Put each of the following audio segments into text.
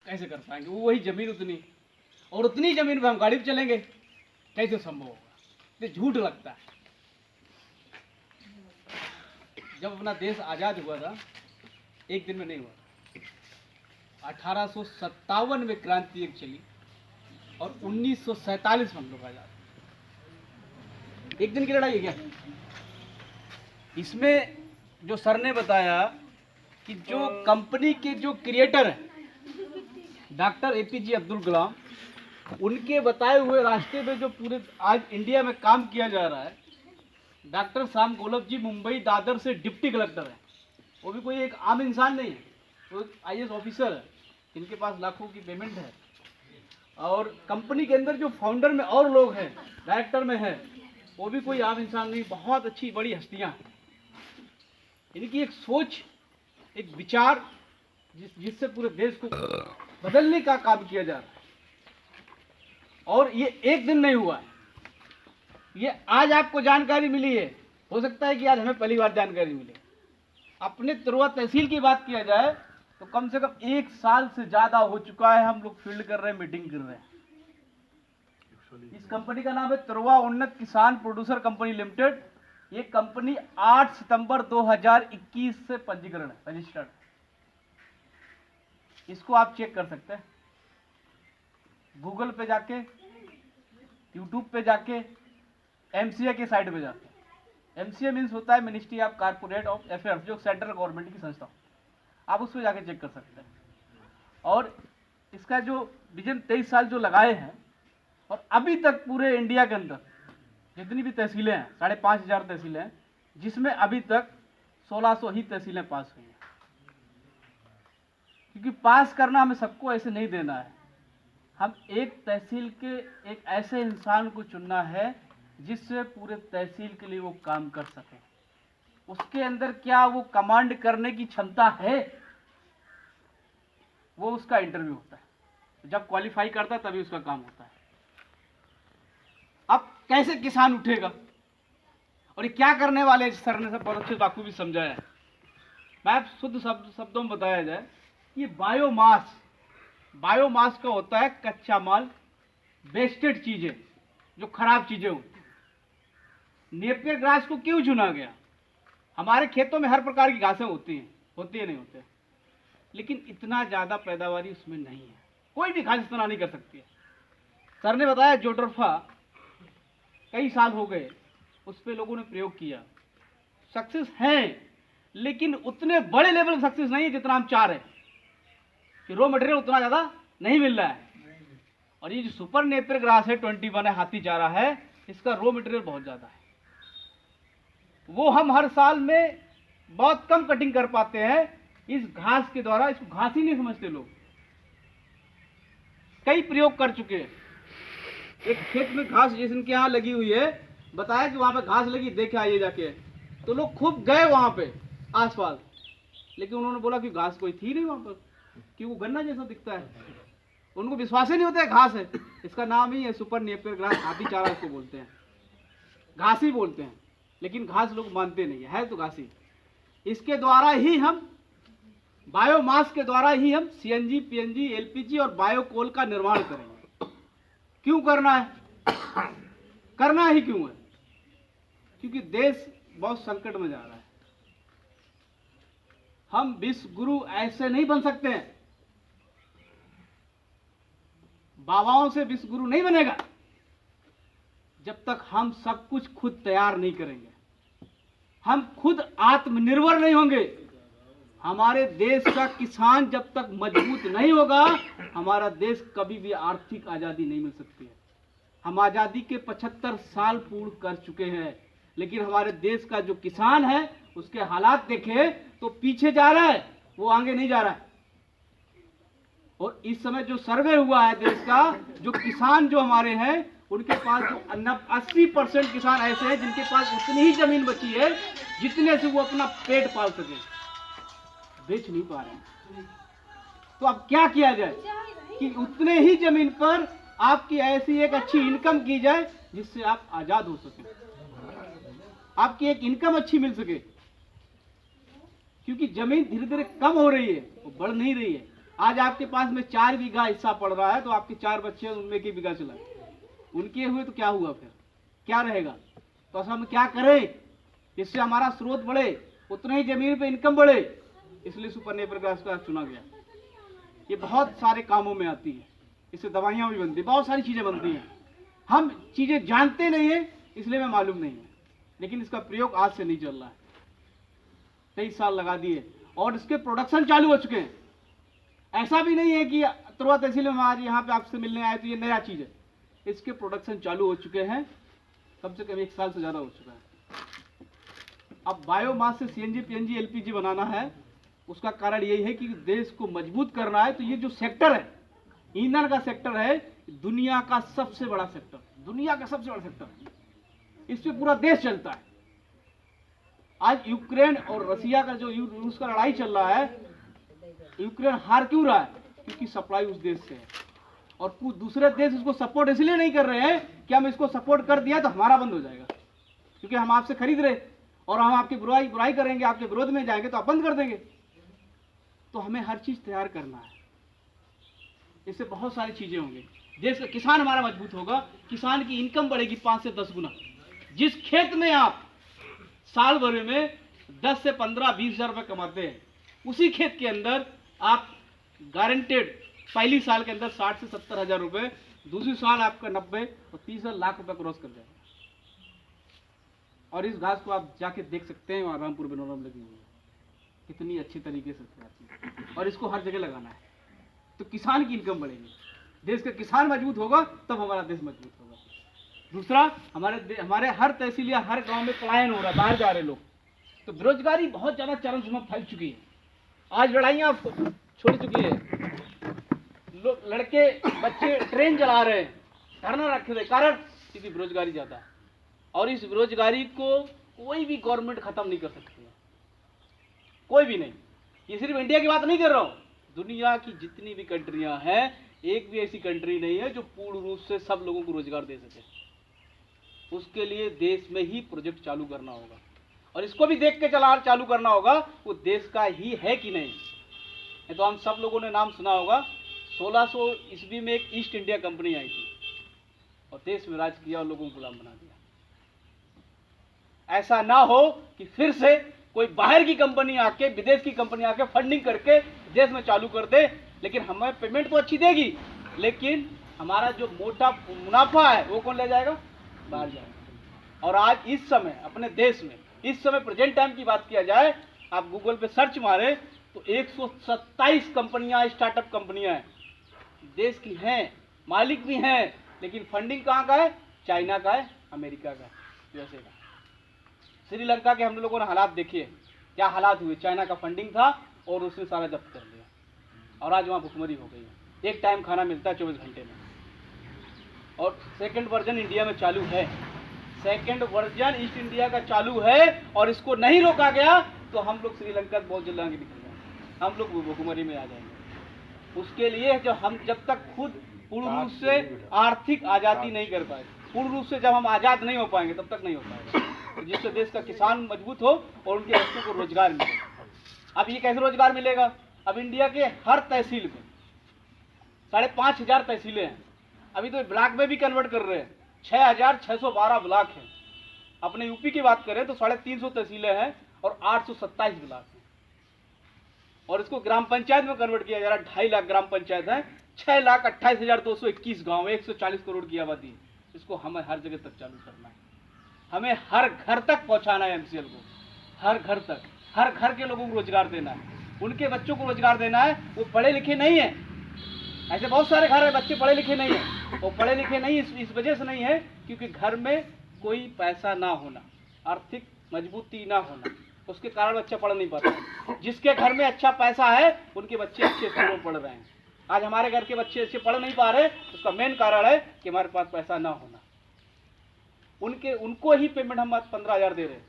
कैसे कर पाएंगे? वो वही जमीन उतनी, और उतनी जमीन पे हम गाड़ी पे चलेंगे, कैसे संभव होगा? ये झूठ लगता है। जब अपना देश आज़ाद हुआ था, एक दिन में नहीं हुआ। 1857 में क्रांति एक चली और 1947 में हम लोग आज़ाद। एक दिन की लड़ाई है क्या? इसमें जो सर ने बताया कि जो कंपनी के जो क्रिएटर हैं डॉक्टर एपीजे अब्दुल कलाम, उनके बताए हुए रास्ते में जो पूरे आज इंडिया में काम किया जा रहा है, डॉक्टर श्याम गोलप जी मुंबई दादर से डिप्टी कलेक्टर हैं। वो भी कोई एक आम इंसान नहीं है, वो आईएएस ऑफिसर है, इनके पास लाखों की पेमेंट है। और कंपनी के अंदर जो फाउंडर में और लोग हैं, डायरेक्टर में है, वो भी कोई आम इंसान नहीं, बहुत अच्छी बड़ी हस्तियां हैं। इनकी एक सोच, एक विचार जिससे पूरे देश को बदलने का काम किया जा रहा है। और ये एक दिन नहीं हुआ है, ये आज आपको जानकारी मिली है, हो सकता है कि आज हमें पहली बार जानकारी मिले। अपने तुरवा तहसील की बात किया जाए तो कम से कम 1 साल से ज्यादा हो चुका है, हम लोग फील्ड कर रहे हैं, मीटिंग कर रहे हैं। इस कंपनी का नाम है तुरवा उन्नत किसान प्रोड्यूसर कंपनी लिमिटेड। ये कंपनी 8 सितंबर 2021 से पंजीकरण है, रजिस्टर्ड। इसको आप चेक कर सकते हैं गूगल पे जाके, यूट्यूब पे जाके, एमसीए की साइट पे जाके। एमसीए मीन्स होता है ministry of corporate of affairs, जो सेंट्रल गवर्नमेंट की संस्था, आप उस पर जाके चेक कर सकते हैं। और इसका जो विजन 23 साल जो लगाए हैं, और अभी तक पूरे इंडिया के अंदर जितनी भी तहसीलें हैं, 5,500 तहसीलें हैं, जिसमें अभी तक 1600 ही तहसीलें पास हुई हैं। क्योंकि पास करना हमें सबको ऐसे नहीं देना है, हम एक तहसील के एक ऐसे इंसान को चुनना है जिससे पूरे तहसील के लिए वो काम कर सके। उसके अंदर क्या वो कमांड करने की क्षमता है, वो उसका इंटरव्यू होता है। जब क्वालिफाई करता है तभी उसका काम होता है। अब कैसे किसान उठेगा और ये क्या करने वाले, सर ने सब बहुत अच्छे बाकू भी समझाया है। मैं शुद्ध शब्दों में बताया जाए, ये बायोमास का होता है कच्चा माल, वेस्टेड चीजें, जो खराब चीजें होती हैं। नेपियर ग्रास को क्यों चुना गया? हमारे खेतों में हर प्रकार की घासें होती है नहीं होते, लेकिन इतना ज्यादा पैदावारी उसमें नहीं है, कोई भी घास इतना नहीं कर सकती है। सर ने बताया जोटरफा कई साल हो गए, उस पर लोगों ने प्रयोग किया, सक्सेस है, लेकिन उतने बड़े लेवल सक्सेस नहीं है जितना हम चाह रहे हैं, कि रॉ मटेरियल उतना ज़्यादा नहीं मिल रहा है। और ये जो सुपर नेपियर ग्रास है, 21 है, हाथी चारा है, इसका रॉ मटेरियल बहुत ज़्यादा है। वो हम हर साल में बहुत कम कटिंग कर पाते हैं इस घास के द्वारा। इसको घास ही नहीं समझते लोग, कई प्रयोग कर चुके हैं। एक खेत में घास जिनके यहाँ लगी हुई है, बताया कि वहां पे घास लगी, देखे आइए जाके, तो लोग खूब गए वहां पे आसपास, लेकिन उन्होंने बोला कि घास कोई थी नहीं वहां पर, कि वो गन्ना जैसा दिखता है। उनको विश्वास ही नहीं होता है घास है। इसका नाम ही है सुपर नेपियर ग्रास, हाथी चारा इसको बोलते हैं, घास ही बोलते हैं, लेकिन घास लोग मानते नहीं है तो घास ही। इसके द्वारा ही हम, बायोमास के द्वारा ही हम सीएनजी, पीएनजी, एलपीजी और बायोकोल का निर्माण करेंगे। क्यों करना है? करना ही क्यों है? क्योंकि देश बहुत संकट में जा रहा है। हम विश्व गुरु ऐसे नहीं बन सकते हैं, बाबाओं से विश्व गुरु नहीं बनेगा जब तक हम सब कुछ खुद तैयार नहीं करेंगे, हम खुद आत्मनिर्भर नहीं होंगे। हमारे देश का किसान जब तक मजबूत नहीं होगा, हमारा देश कभी भी आर्थिक आजादी नहीं मिल सकती है। हम आजादी के 75 साल पूर्ण कर चुके हैं, लेकिन हमारे देश का जो किसान है उसके हालात देखे तो पीछे जा रहा है, वो आगे नहीं जा रहा है। और इस समय जो सर्वे हुआ है देश का, जो किसान जो हमारे हैं, उनके पास 80% किसान ऐसे हैं जिनके पास उतनी ही जमीन बची है जितने से वो अपना पेट पाल सके, बेच नहीं पा रहे हैं। तो अब क्या किया जाए कि उतने ही जमीन पर आपकी ऐसी एक अच्छी इनकम की जाए जिससे आप आजाद हो सके, आपकी एक इनकम अच्छी मिल सके। क्योंकि जमीन धीरे धीरे कम हो रही है, वो बढ़ नहीं रही है। आज आपके पास में 4 बीघा हिस्सा पड़ रहा है, तो आपके 4 बच्चे हैं, उनमें 1 बीघा चला, उनके हुए तो क्या हुआ, फिर क्या रहेगा? तो हम क्या करें जिससे हमारा स्रोत बढ़े, उतना ही जमीन पे इनकम बढ़े, इसलिए सुपरनेय प्रकाश का चुना गया। ये बहुत सारे कामों में आती है, इससे दवाइयाँ भी बनती है, बहुत सारी चीज़ें बनती हैं। हम चीज़ें जानते नहीं है, इसलिए मैं मालूम नहीं है, लेकिन इसका प्रयोग आज से नहीं चल रहा है, 23 साल लगा दिए और इसके प्रोडक्शन चालू हो चुके हैं। ऐसा भी नहीं है कि तुरवा तहसील में आज यहाँ पे आपसे मिलने आए तो ये नया चीज़ है, इसके प्रोडक्शन चालू हो चुके हैं, कम से कम 1 साल से ज़्यादा हो चुका है। अब बायोमास से सीएनजी, पीएनजी, एलपीजी बनाना है, उसका कारण यही है कि देश को मजबूत करना है। तो ये जो सेक्टर है, ईंधन का सेक्टर है, दुनिया का सबसे बड़ा सेक्टर, दुनिया का सबसे बड़ा सेक्टर, इस पे पूरा देश चलता है। आज यूक्रेन और रसिया का जो रूस का लड़ाई चल रहा है, यूक्रेन हार क्यों रहा है? क्योंकि सप्लाई उस देश से है, और कुछ दूसरे देश इसको सपोर्ट इसलिए नहीं कर रहे हैं कि हम इसको सपोर्ट कर दिया तो हमारा बंद हो जाएगा, क्योंकि हम आपसे खरीद रहे और हम आपकी बुराई करेंगे, आपके विरोध में जाएंगे तो आप बंद कर देंगे। तो हमें हर चीज तैयार करना है, इससे बहुत सारी चीजें होंगी। देश का किसान हमारा मजबूत होगा, किसान की इनकम बढ़ेगी 5 से 10 गुना। जिस खेत में आप साल भर में 10 से 15, 20 हजार रुपये कमाते हैं, उसी खेत के अंदर आप गारंटेड पहली साल के अंदर 60 से 70 हजार रुपये, दूसरी साल आपका 90 और तीसरा लाख रुपये क्रॉस कर जाएगा। और इस घास को आप जाके देख सकते हैं, वहाँ रामपुर बिनौरम लगी हुई है, कितनी अच्छी तरीके से तैयार, और इसको हर जगह लगाना है। तो किसान की इनकम बढ़ेगी, देश का किसान मजबूत होगा तब हमारा देश मजबूत होगा। दूसरा, हमारे हर तहसील या हर गांव में पलायन हो रहा है, बाहर जा रहे लोग, तो बेरोजगारी बहुत ज्यादा चरम सीमा फैल चुकी है। आज लड़ाइयाँ छोड़ चुकी है, लड़के बच्चे ट्रेन चला रहे हैं, धरना रखे हुए, कारण क्योंकि बेरोजगारी ज्यादा है। और इस बेरोजगारी को कोई भी गवर्नमेंट खत्म नहीं कर सकती है, कोई भी नहीं। ये सिर्फ इंडिया की बात नहीं कर रहा हूँ, दुनिया की जितनी भी कंट्रियां हैं, एक भी ऐसी कंट्री नहीं है जो पूर्ण रूप से सब लोगों को रोजगार दे सके। उसके लिए देश में ही प्रोजेक्ट चालू करना होगा, और इसको भी देख के चालू करना होगा वो देश का ही है कि नहीं। तो हम सब लोगों ने नाम सुना होगा, 1600 ईस्वी में एक ईस्ट इंडिया कंपनी आई थी और देश में राज किया और लोगों को गुलाम बना दिया। ऐसा ना हो कि फिर से कोई बाहर की कंपनी आके, विदेश की कंपनी आके फंडिंग करके देश में चालू कर दे, लेकिन हमें पेमेंट तो अच्छी देगी, लेकिन हमारा जो मोटा मुनाफा है वो कौन ले जाएगा? बाहर जाएगा। और आज इस समय अपने देश में, इस समय प्रेजेंट टाइम की बात किया जाए, आप गूगल पे सर्च मारे तो 127 कंपनियां, स्टार्टअप कंपनियां हैं, देश की हैं, मालिक भी हैं, लेकिन फंडिंग कहाँ का है? चाइना का है, अमेरिका का है, यूएसए का। श्रीलंका के हम लोगों ने हालात देखिए, क्या हालात हुए। चाइना का फंडिंग था और उसने सारा जब्त कर लिया, और आज वहाँ भुखमरी हो गई है। एक टाइम खाना मिलता है 24 घंटे में। और सेकंड वर्जन इंडिया में चालू है, सेकंड वर्जन ईस्ट इंडिया का चालू है, और इसको नहीं रोका गया तो हम लोग श्रीलंका बहुत जल्द आगे निकल जाएंगे, हम लोग भुखमरी में आ जाएंगे। उसके लिए जब तक खुद पूर्ण रूप से आर्थिक आज़ादी नहीं कर पाए, पूर्ण रूप से जब हम आज़ाद नहीं हो पाएंगे, तब तक नहीं हो पाएगा। तो जिससे देश का किसान मजबूत हो और उनके बच्चों को रोजगार मिले। अब ये कैसे रोजगार मिलेगा? अब इंडिया के हर तहसील में 5,500 तहसीलें हैं, अभी तो ब्लॉक में भी कन्वर्ट कर रहे हैं, 6,612 ब्लॉक हैं। अपने यूपी की बात करें तो 350 तहसीलें हैं और 827 ब्लॉक हैं, और इसको ग्राम पंचायत में कन्वर्ट किया जा रहा है। 2.5 लाख ग्राम पंचायत है, 6,28,221 गाँव, 140 करोड़ की आबादी। इसको हमें हर जगह तक चालू करना है, हमें हर घर तक पहुंचाना है एमसीएल को, हर घर तक, हर घर के लोगों को रोजगार देना है, उनके बच्चों को रोजगार देना है। वो पढ़े लिखे नहीं है, ऐसे बहुत सारे घर है बच्चे पढ़े लिखे नहीं है। वो पढ़े लिखे नहीं इस वजह से नहीं है क्योंकि घर में कोई पैसा ना होना, आर्थिक मजबूती ना होना, उसके कारण बच्चा पढ़ नहीं पाता। जिसके घर में अच्छा पैसा है उनके बच्चे अच्छे स्कूलों में पढ़ रहे हैं। आज हमारे घर के बच्चे अच्छे पढ़ नहीं पा रहे, उसका मेन कारण है कि हमारे पास पैसा ना होना। उनको ही पेमेंट हम 15,000 दे रहे हैं,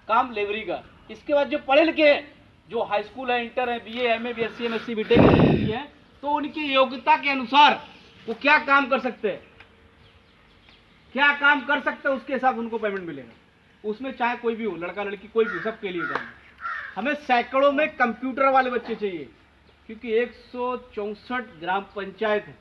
काम लेबरी का। इसके बाद जो पढ़े लिखे हैं, जो हाई स्कूल है, इंटर है, BA, MA, BSc, MSc, BTech है, तो उनकी योग्यता के अनुसार वो क्या काम कर सकते हैं, क्या काम कर सकते हैं, उसके हिसाब से उनको पेमेंट मिलेगा। उसमें चाहे कोई भी हो, लड़का लड़की कोई भी, सबके लिए काम है। हमें सैकड़ों में कंप्यूटर वाले बच्चे चाहिए, क्योंकि 164 ग्राम पंचायत है